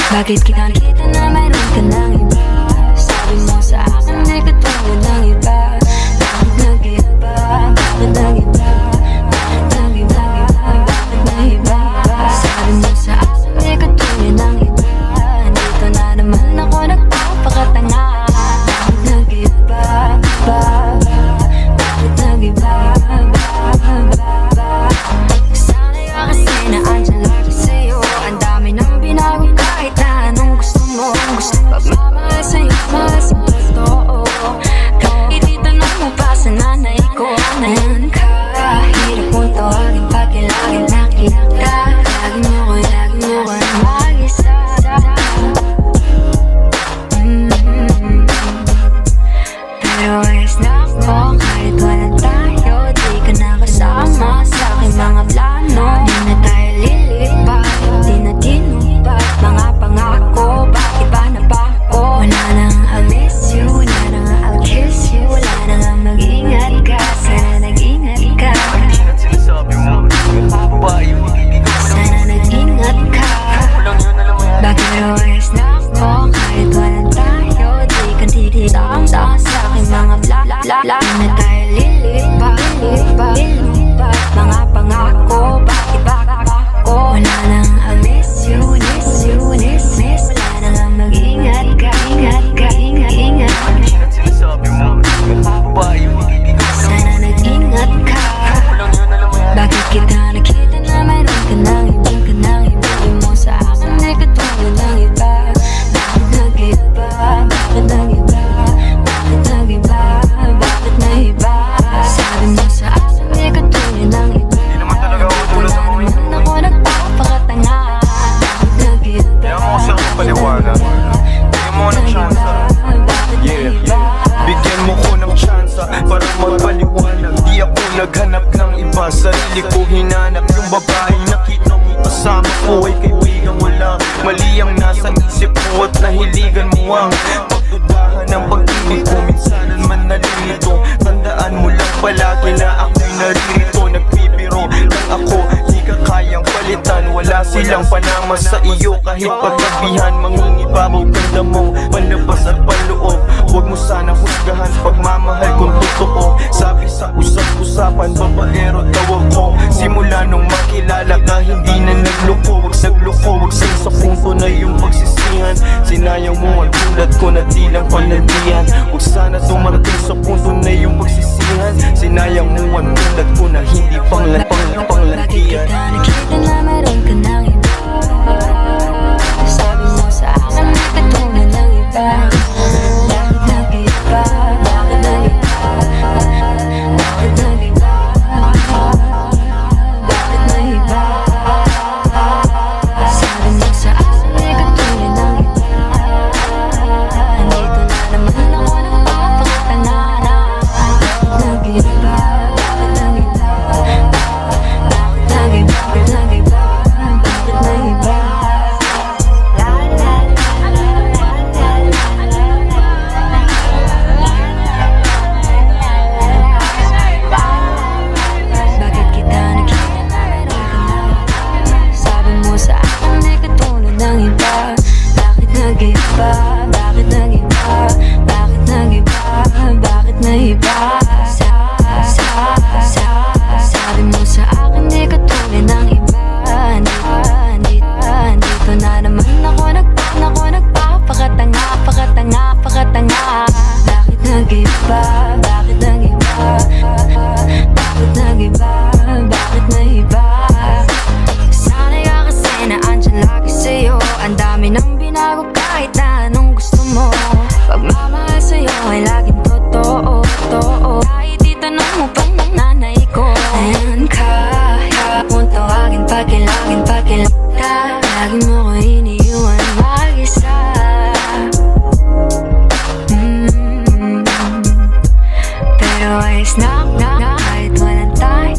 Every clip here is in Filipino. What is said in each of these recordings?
Bakit kita nakita na mayroon ka ng iba? Sabi mo sa akin ay katulad ng iba. Bakit nag-iba? Bakit nag-iba? Bakit nag-iba? Bakit nag-iba? Sabi mo sa akin ay katulad ng iba. Dito na naman ako nagpapakatanga. Bakit nag-iba? Bakit nag-iba? Sana'y kasi na andyan lagi sa'yo. Ang dami nang binago kahit na anong gusto mo. Gusto pagmamahal sa'yo, mahal sa totoo. Kahit itanong mo pa sa nanay ko, nayan ka. Hirap mong tawagin pagkilagin nakita. Lagi mo ko mag-isa. Pero ayos na ako kahit walang tayo. Di ka nakasama sa aking mga plano. Di na tayo lilipat, di na tinupad mga pangako. Bakit ba napako? Wala nang I'll miss you, wala nang I'll kiss you. Wala nang mag-ingat ka, sana nag-ingat ka. Sana nag-ingat ka. Bakit ayos na ako kahit walang tayo. Di ka tititang-tang sa aking mga bla-bla-bla. Di na tayo lilipat mga pangako. Bakit ba ako? Wala nang I'll miss you. Wala nang mag-ingat ka, ingat. Sana nag-ingat ka. Bakit kita nakita na mayroon ka ng iba? Di mo sa akin ay katulad ng iba. Bakit nag-iba? Bakit nag-iba? Bakit nag-iba? Bakit nag-iba? Sabi mo sa akin ay katulad ng iba. Wala naman ako nagpapakatanga. Bakit nag-iba? Kaya mo kasi ako paliwanag. Bigyan mo ng tsansa. Bigyan mo ko ng tsansa para magpaliwanag. Di ako naghanap ng iba, sarili ko hinanap. Yung babaeng nakita mo kasama ko ay kaibigan mo lang. Mali ang nasa isip ko at nahiligan mo ang pagdudahan ng pag-ibig ko. Minsanan man nalilito, tandaan mo lang palagi na ako'y naririto. Nagbibiro lang ako, di ka kayang palitan. Wala silang panama sa iyo kahit pagkabihan. Mangingibabaw ganda mo, palabas at paloob. Huwag mo sana husgahan pagmamahal kung totoo. Sabi sa usap-usapan, babaero daw ako. Simula nung makilala ka, hindi na nagloko. Wag sing sa punto na yung pagsisihan. Sinayang mo ang tulad ko na di lang panandiyan. Huwag sana dumarating sa punto na yung pagsisihan. Sinayang mo ang tulad ko na hindi panglantian. Bakit kita nakita na mayroon ka ng iba? Sabi mo sa akin ay katulad ng iba. Bakit nag-iba? Bakit nag-iba? Bakit nag-iba? Bakit nag-iba? Sabi mo sa akin ay katulad ng iba. Nandito na naman ako nagpapakatanga. Bakit nag-iba? Bakit nag-iba? Bakit nag-iba? Bakit nag-iba? Bakit nag-iba? Bakit kita nakita na mayroon ka na? Sabi mo sa akin ay katulad ng iba. Bakit nag-iba? Bakit nag-iba? Bakit nag-iba? Bakit nag-iba? Sabi mo sa akin ay katulad ng iba. Dito na naman ako nagpapakatanga. Bakit nag-iba? Bakit nag-iba? Bakit nag-iba? Bakit nag-iba? Sana'y kasi na andyan lagi sa'yo. Ang dami nang binago kahit na anong gusto mo. Pagmamahal sa'yo ay laging totoo. Kahit itanong mo pa ng nanay ko, ayan ka. Kung tawagin pagkilagin ka. Lagi mo ko iniiwan mag-isa. Pero ayos na kahit walang tayo.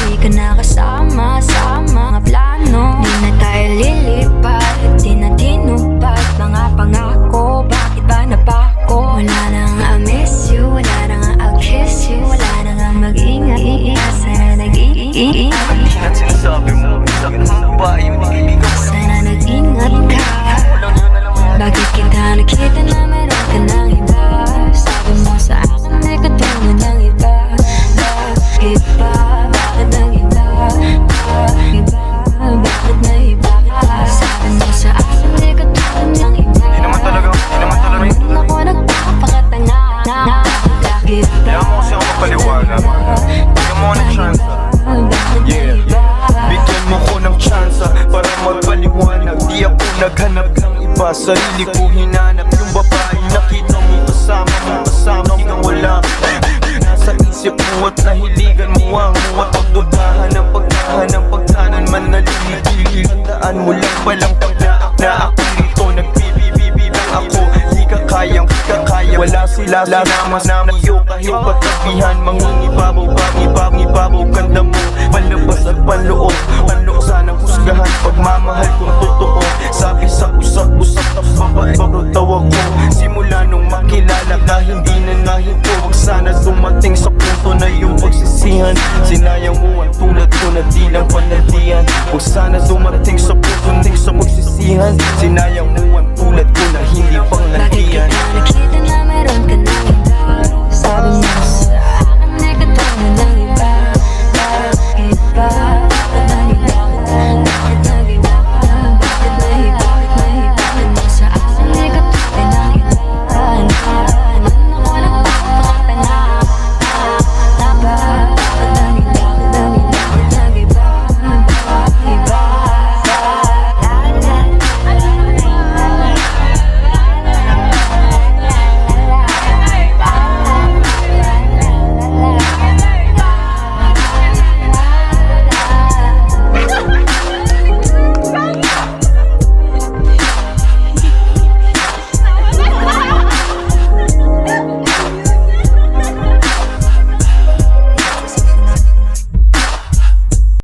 Di ka nakasama sa mga plano. Di na tayo lilipat, di na tinupad mga pangako. Bakit ba napako? Wala nang I'll miss you, wala nang I'll kiss you. Wala nang mag-ingat, sana nag-ingat. Sinasabi mo, sabi ng babae, hindi kaibigan mo. Sana nag-ingat ka. iba, sarili ko hinanap yung babae nakita mo kasama kang wala. Nasa isip mo at nahiligan mo ang at pagdudahan ng pagtanan man nalilipili. Tandaan mo lang palang paglaak na ako rito nagbibibibibang ako. Di ka kayang wala sila sinama iyo kahit pagkabihan. Mangingibabaw ganda mo palabas at panloob. Panloob sanang husgahan pagmamahal kong totoo. Sabi sa usap-usap babae tawa ko. Simula nung makilala ka hindi na nahinto. Wag sana dumating sa punto na yung pagsisihan. Sinayang mo ang tulad ko na di lang panalian. Wag sana dumating sa punto na sa pagsisihan.